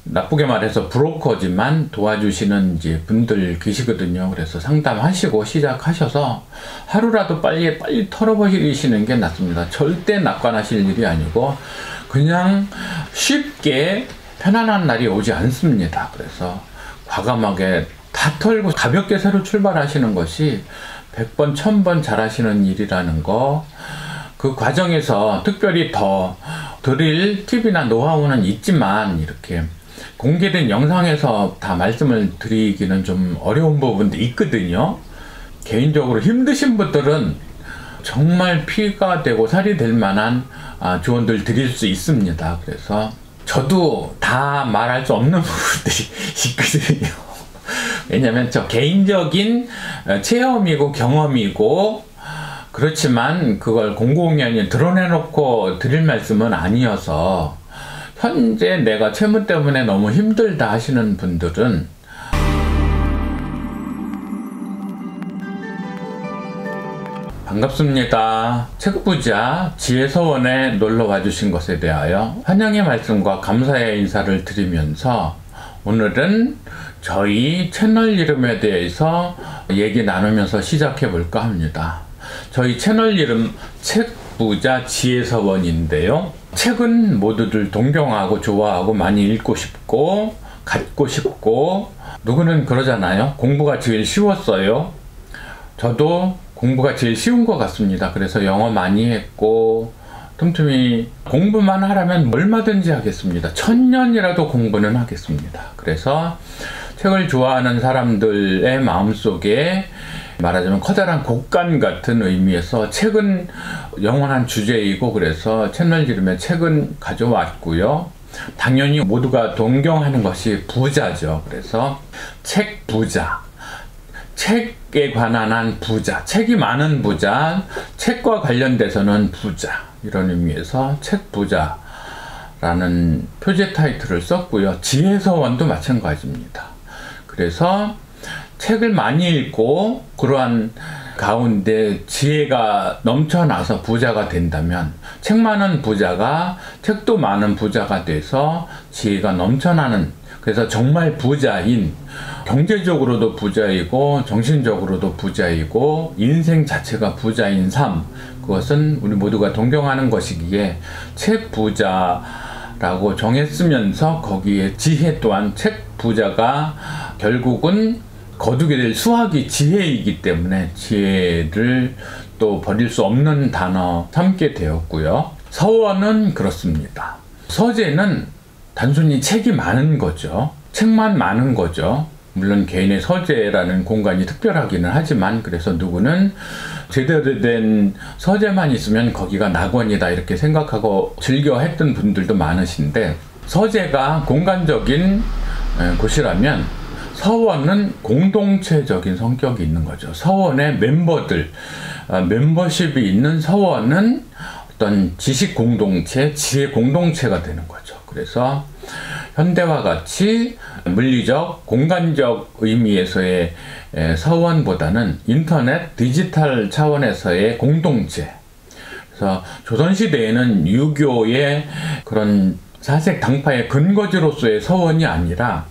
나쁘게 말해서 브로커지만 도와주시는 이제 분들 계시거든요. 그래서 상담하시고 시작하셔서 하루라도 빨리 털어버리시는 게 낫습니다. 절대 낙관하실 일이 아니고 그냥 쉽게 편안한 날이 오지 않습니다. 그래서 과감하게 다 털고 가볍게 새로 출발하시는 것이 100번, 1000번 잘하시는 일이라는 거, 그 과정에서 특별히 더 드릴 팁이나 노하우는 있지만 이렇게 공개된 영상에서 다 말씀을 드리기는 좀 어려운 부분도 있거든요. 개인적으로 힘드신 분들은 정말 피가 되고 살이 될 만한 조언들 드릴 수 있습니다. 그래서 저도 다 말할 수 없는 부분들이 있거든요. 왜냐면 저 개인적인 체험이고 경험이고, 그렇지만 그걸 공공연히 드러내놓고 드릴 말씀은 아니어서, 현재 내가 채무 때문에 너무 힘들다 하시는 분들은 반갑습니다. 책부자 지혜서원에 놀러와 주신 것에 대하여 환영의 말씀과 감사의 인사를 드리면서 오늘은 저희 채널 이름에 대해서 얘기 나누면서 시작해 볼까 합니다. 저희 채널 이름 책부자 지혜서원인데요. 책은 모두들 동경하고 좋아하고 많이 읽고 싶고 갖고 싶고, 누구는 그러잖아요. 공부가 제일 쉬웠어요. 저도 공부가 제일 쉬운 것 같습니다. 그래서 영어 많이 했고, 틈틈이 공부만 하라면 얼마든지 하겠습니다. 1000년이라도 공부는 하겠습니다. 그래서 책을 좋아하는 사람들의 마음속에 말하자면 커다란 곡간 같은 의미에서 책은 영원한 주제이고, 그래서 채널 이름에 책은 가져왔고요. 당연히 모두가 동경하는 것이 부자죠. 그래서 책 부자, 책에 관한 한 부자, 책이 많은 부자, 책과 관련돼서는 부자, 이런 의미에서 책 부자라는 표제 타이틀을 썼고요. 지혜서원도 마찬가지입니다. 그래서 책을 많이 읽고 그러한 가운데 지혜가 넘쳐나서 부자가 된다면, 책 많은 부자가 책도 많은 부자가 돼서 지혜가 넘쳐나는, 그래서 정말 부자인, 경제적으로도 부자이고 정신적으로도 부자이고 인생 자체가 부자인 삶, 그것은 우리 모두가 동경하는 것이기에 책 부자라고 정했으면서 거기에 지혜 또한 책 부자가 결국은 거두게 될 수학이 지혜이기 때문에 지혜를 또 버릴 수 없는 단어 삼게 되었고요. 서원은 그렇습니다. 서재는 단순히 책이 많은 거죠. 책만 많은 거죠. 물론 개인의 서재라는 공간이 특별하기는 하지만, 그래서 누구는 제대로 된 서재만 있으면 거기가 낙원이다 이렇게 생각하고 즐겨 했던 분들도 많으신데, 서재가 공간적인 곳이라면 서원은 공동체적인 성격이 있는 거죠. 서원의 멤버들, 멤버십이 있는 서원은 어떤 지식 공동체, 지혜 공동체가 되는 거죠. 그래서 현대와 같이 물리적, 공간적 의미에서의 서원보다는 인터넷, 디지털 차원에서의 공동체. 그래서 조선시대에는 유교의 그런 사색 당파의 근거지로서의 서원이 아니라,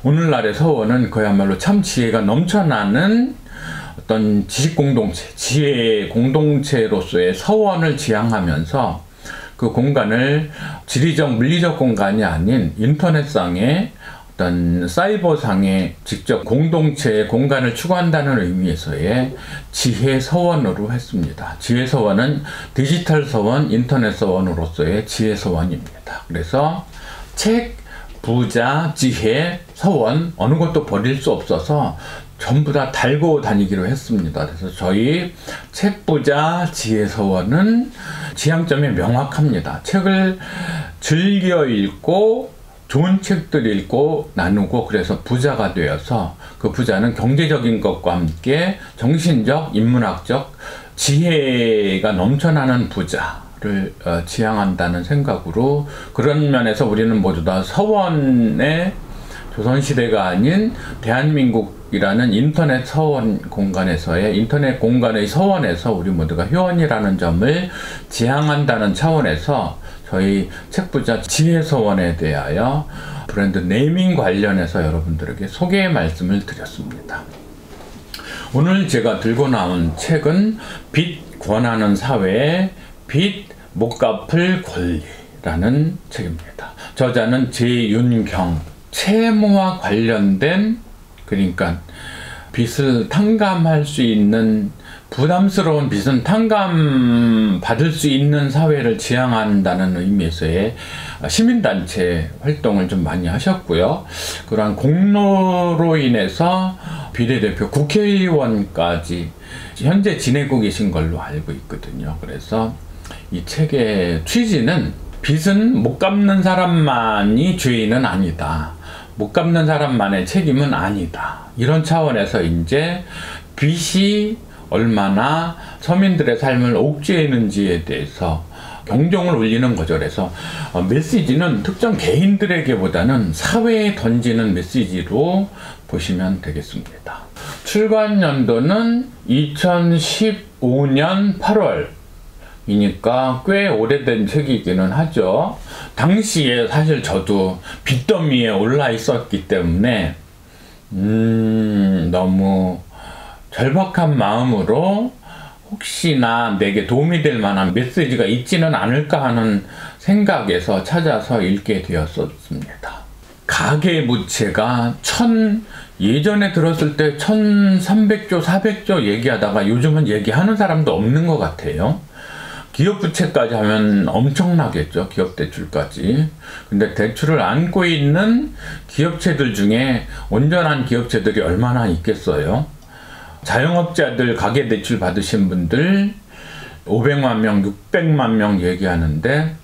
오늘날의 서원은 그야말로 참 지혜가 넘쳐나는 어떤 지식 공동체, 지혜 공동체로서의 서원을 지향하면서 그 공간을 지리적, 물리적 공간이 아닌 인터넷상의 어떤 사이버상의 직접 공동체의 공간을 추구한다는 의미에서의 지혜 서원으로 했습니다. 지혜 서원은 디지털 서원, 인터넷 서원으로서의 지혜 서원입니다. 그래서 책, 부자, 지혜, 서원 어느 것도 버릴 수 없어서 전부 다 달고 다니기로 했습니다. 그래서 저희 책 부자 지혜 서원은 지향점이 명확합니다. 책을 즐겨 읽고 좋은 책들 읽고 나누고, 그래서 부자가 되어서 그 부자는 경제적인 것과 함께 정신적, 인문학적 지혜가 넘쳐나는 부자를 지향한다는 생각으로, 그런 면에서 우리는 모두 다 서원의 조선시대가 아닌 대한민국이라는 인터넷 서원 공간에서의, 인터넷 공간의 서원에서 우리 모두가 회원이라는 점을 지향한다는 차원에서 저희 책부자 지혜서원에 대하여 브랜드 네이밍 관련해서 여러분들에게 소개 말씀을 드렸습니다. 오늘 제가 들고 나온 책은 빚 권하는 사회의 빚 못 갚을 권리라는 책입니다. 저자는 재윤경. 채무와 관련된, 그러니까 빚을 탕감할 수 있는, 부담스러운 빚은 탕감받을 수 있는 사회를 지향한다는 의미에서의 시민단체 활동을 좀 많이 하셨고요. 그러한 공로로 인해서 비례대표 국회의원까지 현재 지내고 계신 걸로 알고 있거든요. 그래서 이 책의 취지는 빚은 못 갚는 사람만이 죄인은 아니다. 못 갚는 사람만의 책임은 아니다. 이런 차원에서 이제 빚이 얼마나 서민들의 삶을 옥죄이는지에 대해서 경종을 울리는 거죠. 그래서 메시지는 특정 개인들에게보다는 사회에 던지는 메시지로 보시면 되겠습니다. 출간 연도는 2015년 8월 이니까 꽤 오래된 책이기는 하죠. 당시에 사실 저도 빚더미에 올라 있었기 때문에 너무 절박한 마음으로 혹시나 내게 도움이 될 만한 메시지가 있지는 않을까 하는 생각에서 찾아서 읽게 되었습니다. 가계부채가 예전에 들었을 때 1300조, 400조 얘기하다가 요즘은 얘기하는 사람도 없는 것 같아요. 기업부채까지 하면 엄청나겠죠. 기업대출까지. 근데 대출을 안고 있는 기업체들 중에 온전한 기업체들이 얼마나 있겠어요. 자영업자들 가계대출 받으신 분들 500만 명, 600만 명 얘기하는데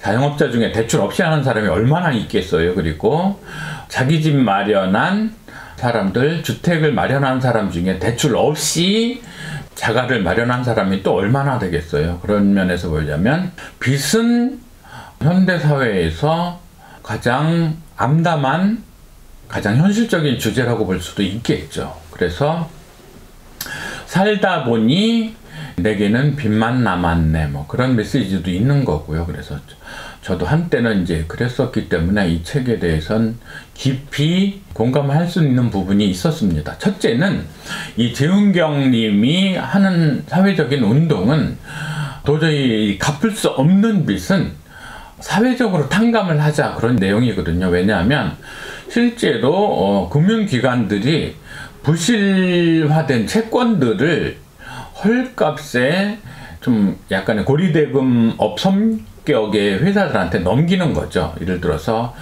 자영업자 중에 대출 없이 하는 사람이 얼마나 있겠어요. 그리고 자기 집 마련한 사람들, 주택을 마련한 사람 중에 대출 없이 자가를 마련한 사람이 또 얼마나 되겠어요. 그런 면에서 보자면 빚은 현대사회에서 가장 암담한, 가장 현실적인 주제라고 볼 수도 있겠죠. 그래서 살다 보니 내게는 빚만 남았네, 뭐 그런 메시지도 있는 거고요. 그래서 저도 한때는 이제 그랬었기 때문에 이 책에 대해서는 깊이 공감을 할 수 있는 부분이 있었습니다. 첫째는 이 재윤경 님이 하는 사회적인 운동은 도저히 갚을 수 없는 빚은 사회적으로 탕감을 하자, 그런 내용이거든요. 왜냐하면 실제로 금융기관들이 부실화된 채권들을 헐값에 좀 약간의 고리대금업 성격의 회사들한테 넘기는 거죠. 예를 들어서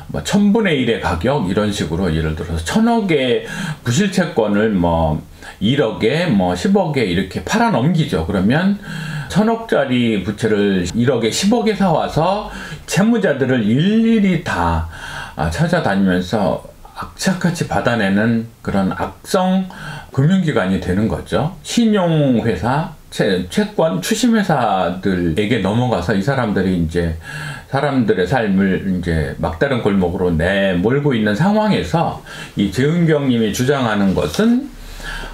뭐 1000분의 1의 가격 이런 식으로, 예를 들어서 1000억의 부실채권을 뭐 1억에 뭐 10억에 이렇게 팔아 넘기죠. 그러면 1000억짜리 부채를 1억에 10억에 사와서 채무자들을 일일이 다 찾아다니면서 악착같이 받아내는 그런 악성 금융기관이 되는 거죠. 신용회사, 채권 추심회사들에게 넘어가서 이 사람들이 이제 사람들의 삶을 이제 막다른 골목으로 내몰고 있는 상황에서 이 재윤경 님이 주장하는 것은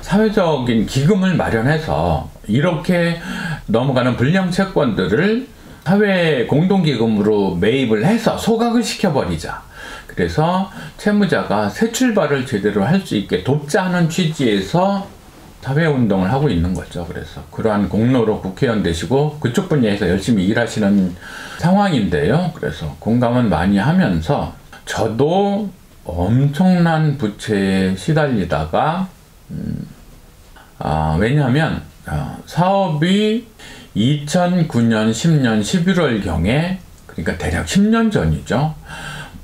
사회적인 기금을 마련해서 이렇게 넘어가는 불량 채권들을 사회 공동기금으로 매입을 해서 소각을 시켜버리자. 그래서 채무자가 새 출발을 제대로 할 수 있게 돕자 하는 취지에서 사회운동을 하고 있는 거죠. 그래서 그러한 공로로 국회의원 되시고 그쪽 분야에서 열심히 일하시는 상황인데요. 그래서 공감은 많이 하면서 저도 엄청난 부채에 시달리다가 왜냐하면 사업이 2009년, 10년, 11월경에, 그러니까 대략 10년 전이죠.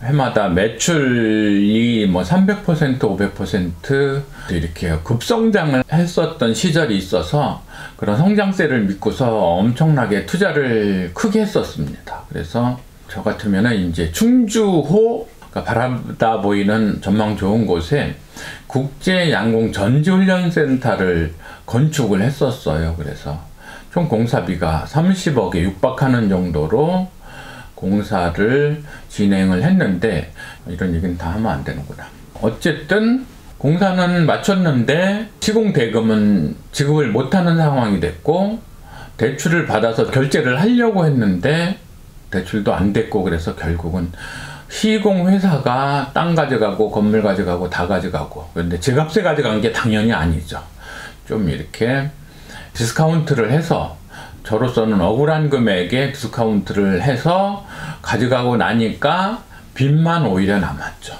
해마다 매출이 뭐 300%, 500% 이렇게 급성장을 했었던 시절이 있어서 그런 성장세를 믿고서 엄청나게 투자를 크게 했었습니다. 그래서 저 같으면은 이제 충주호, 그러니까 바라다 보이는 전망 좋은 곳에 국제양공 전지훈련센터를 건축을 했었어요. 그래서 총 공사비가 30억에 육박하는 정도로 공사를 진행을 했는데, 이런 얘기는 다 하면 안 되는구나. 어쨌든 공사는 마쳤는데 시공 대금은 지급을 못하는 상황이 됐고, 대출을 받아서 결제를 하려고 했는데 대출도 안 됐고, 그래서 결국은 시공회사가 땅 가져가고 건물 가져가고 다 가져가고, 그런데 제값에 가져간 게 당연히 아니죠. 좀 이렇게 디스카운트를 해서, 저로서는 억울한 금액에 디스카운트를 해서 가져가고 나니까 빚만 오히려 남았죠.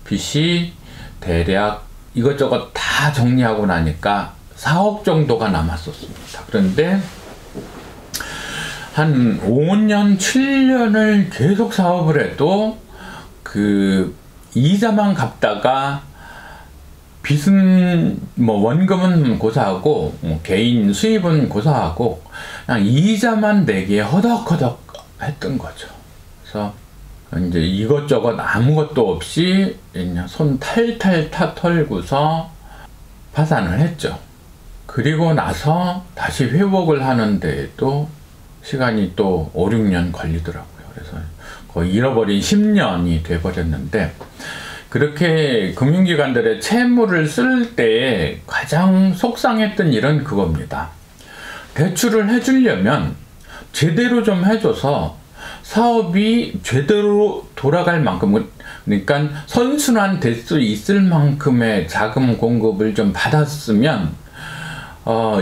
빚이 대략 이것저것 다 정리하고 나니까 4억 정도가 남았었습니다. 그런데 한 5년, 7년을 계속 사업을 해도 그 이자만 갚다가, 빚은 뭐 원금은 고사하고 뭐 개인 수입은 고사하고 그냥 이자만 내기에 허덕허덕 했던 거죠. 그래서 이제 이것저것 아무것도 없이 그냥 손 탈탈 털고서 파산을 했죠. 그리고 나서 다시 회복을 하는데도 시간이 또 5, 6년 걸리더라고요. 그래서 거의 잃어버린 10년이 돼버렸는데, 그렇게 금융기관들의 채무를 쓸 때 가장 속상했던 일은 그겁니다. 대출을 해주려면 제대로 좀 해줘서 사업이 제대로 돌아갈 만큼, 그러니까 선순환될 수 있을 만큼의 자금 공급을 좀 받았으면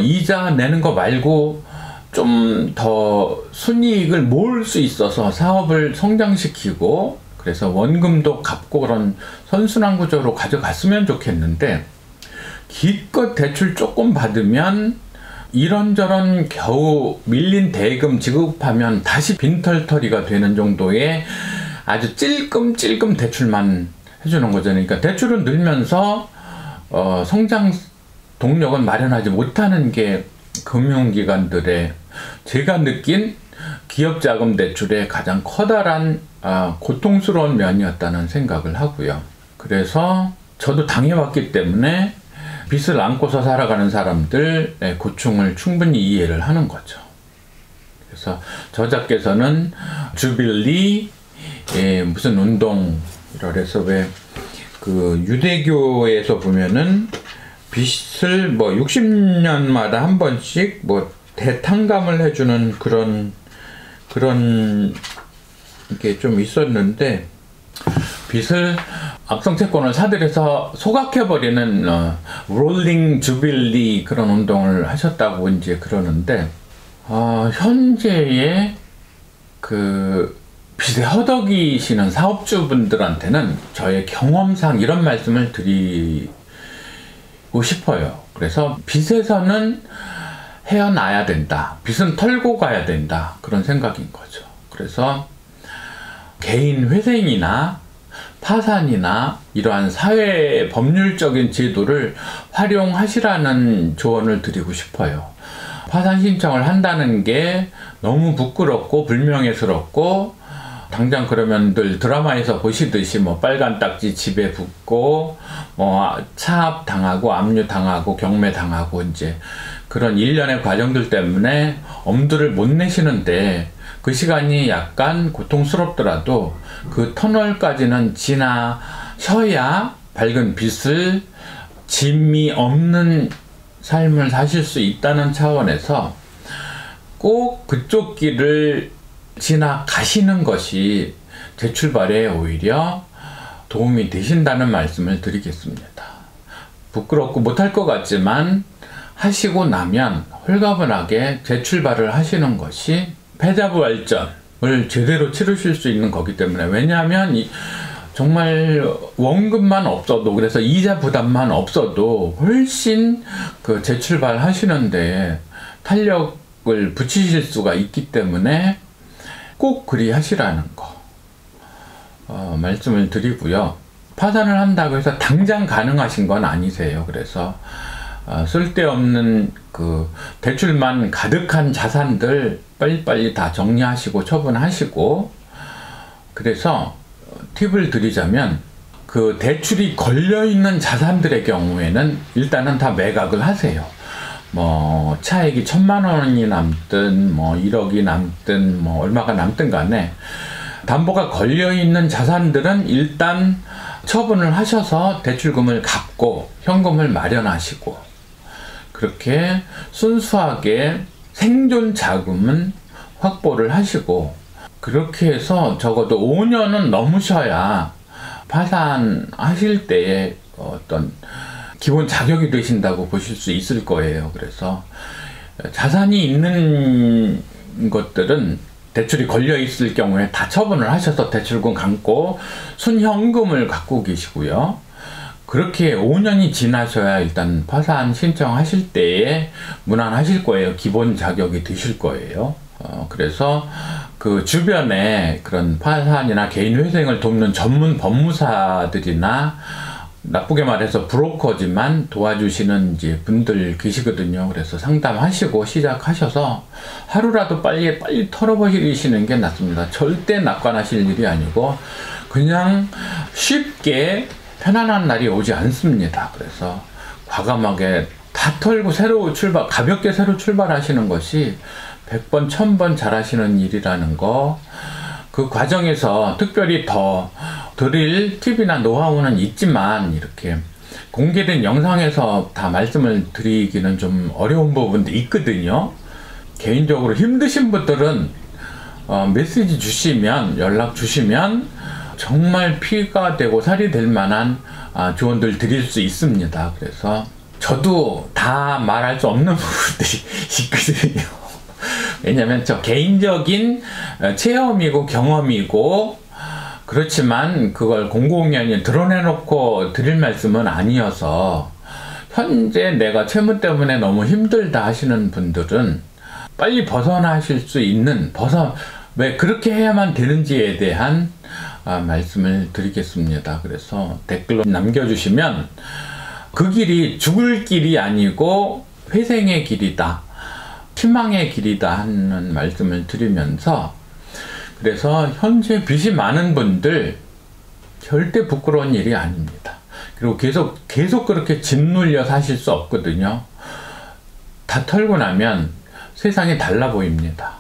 이자 내는 거 말고 좀 더 순이익을 모을 수 있어서 사업을 성장시키고, 그래서 원금도 갚고 그런 선순환 구조로 가져갔으면 좋겠는데, 기껏 대출 조금 받으면 이런저런 겨우 밀린 대금 지급하면 다시 빈털터리가 되는 정도의 아주 찔끔찔끔 대출만 해주는 거죠. 그러니까 대출은 늘면서 성장 동력은 마련하지 못하는 게 금융기관들의, 제가 느낀 기업자금 대출의 가장 커다란 고통스러운 면이었다는 생각을 하고요. 그래서 저도 당해왔기 때문에 빚을 안고서 살아가는 사람들의 고충을 충분히 이해를 하는 거죠. 그래서 저자께서는 주빌리 무슨 운동이라 해서, 왜 그 유대교에서 보면은 빚을 뭐 60년마다 한 번씩 뭐 대탕감을 해주는 그런 게 좀 있었는데, 빚을 악성 채권을 사들여서 소각해버리는 롤링 주빌리 그런 운동을 하셨다고 이제 그러는데, 현재의 그 빚에 허덕이시는 사업주분들한테는 저의 경험상 이런 말씀을 드리고 싶어요. 그래서 빚에서는 헤어나야 된다, 빚은 털고 가야 된다, 그런 생각인 거죠. 그래서 개인 회생이나 파산이나 이러한 사회 법률적인 제도를 활용하시라는 조언을 드리고 싶어요. 파산 신청을 한다는 게 너무 부끄럽고 불명예스럽고, 당장 그러면 늘 드라마에서 보시듯이 뭐 빨간 딱지 집에 붙고 뭐 차압 당하고 압류 당하고 경매 당하고 이제 그런 일련의 과정들 때문에 엄두를 못 내시는데, 그 시간이 약간 고통스럽더라도 그 터널까지는 지나셔야 밝은 빚을 짐이 없는 삶을 사실 수 있다는 차원에서 꼭 그쪽 길을 지나가시는 것이 재출발에 오히려 도움이 되신다는 말씀을 드리겠습니다. 부끄럽고 못할 것 같지만 하시고 나면 홀가분하게 재출발을 하시는 것이 패자부활전을 제대로 치르실 수 있는 거기 때문에, 왜냐하면 정말 원금만 없어도, 그래서 이자 부담만 없어도 훨씬 그 재출발 하시는데 탄력을 붙이실 수가 있기 때문에 꼭 그리 하시라는 거 말씀을 드리고요. 파산을 한다고 해서 당장 가능하신 건 아니세요. 그래서 쓸데없는 그 대출만 가득한 자산들 빨리빨리 다 정리하시고 처분하시고, 그래서 팁을 드리자면, 그 대출이 걸려있는 자산들의 경우에는 일단은 다 매각을 하세요. 뭐 차액이 1,000만 원이 남든 뭐 1억이 남든 뭐 얼마가 남든 간에 담보가 걸려있는 자산들은 일단 처분을 하셔서 대출금을 갚고 현금을 마련하시고, 그렇게 순수하게 생존 자금은 확보를 하시고, 그렇게 해서 적어도 5년은 넘으셔야 파산하실 때에 어떤 기본 자격이 되신다고 보실 수 있을 거예요. 그래서 자산이 있는 것들은 대출이 걸려 있을 경우에 다 처분을 하셔서 대출금 감고 순현금을 갖고 계시고요. 그렇게 5년이 지나셔야 일단 파산 신청하실 때에 무난하실 거예요. 기본 자격이 되실 거예요. 그래서 그 주변에 그런 파산이나 개인 회생을 돕는 전문 법무사들이나 나쁘게 말해서 브로커지만 도와주시는 이제 분들 계시거든요. 그래서 상담하시고 시작하셔서 하루라도 빨리 털어버리시는 게 낫습니다. 절대 낙관하실 일이 아니고 그냥 쉽게 편안한 날이 오지 않습니다. 그래서 과감하게 다 털고 가볍게 새로 출발하시는 것이 100번, 1000번 잘하시는 일이라는 거, 그 과정에서 특별히 더 드릴 팁이나 노하우는 있지만 이렇게 공개된 영상에서 다 말씀을 드리기는 좀 어려운 부분도 있거든요. 개인적으로 힘드신 분들은 메시지 주시면, 연락 주시면 정말 피가 되고 살이 될 만한 조언들 드릴 수 있습니다. 그래서 저도 다 말할 수 없는 부분들이 있거든요. 왜냐면 저 개인적인 체험이고 경험이고 그렇지만 그걸 공공연히 드러내놓고 드릴 말씀은 아니어서 현재 내가 채무 때문에 너무 힘들다 하시는 분들은 빨리 벗어나실 수 있는 왜 그렇게 해야만 되는지에 대한 말씀을 드리겠습니다. 그래서 댓글로 남겨주시면 그 길이 죽을 길이 아니고 회생의 길이다, 희망의 길이다 하는 말씀을 드리면서, 그래서 현재 빚이 많은 분들 절대 부끄러운 일이 아닙니다. 그리고 계속 그렇게 짓눌려 사실 수 없거든요. 다 털고 나면 세상이 달라 보입니다.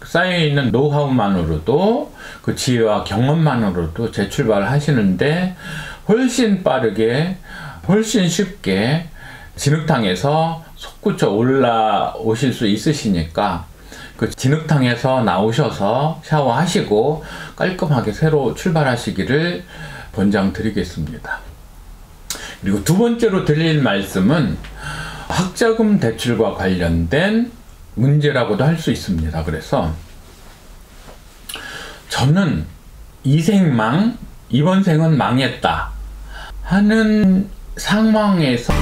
쌓여있는 노하우만으로도 그 지혜와 경험만으로도 재출발을 하시는데 훨씬 빠르게 훨씬 쉽게 진흙탕에서 솟구쳐 올라오실 수 있으시니까 그 진흙탕에서 나오셔서 샤워하시고 깔끔하게 새로 출발하시기를 권장드리겠습니다. 그리고 두 번째로 드릴 말씀은 학자금 대출과 관련된 문제라고도 할 수 있습니다. 그래서 저는 이번 생은 망했다 하는 상황에서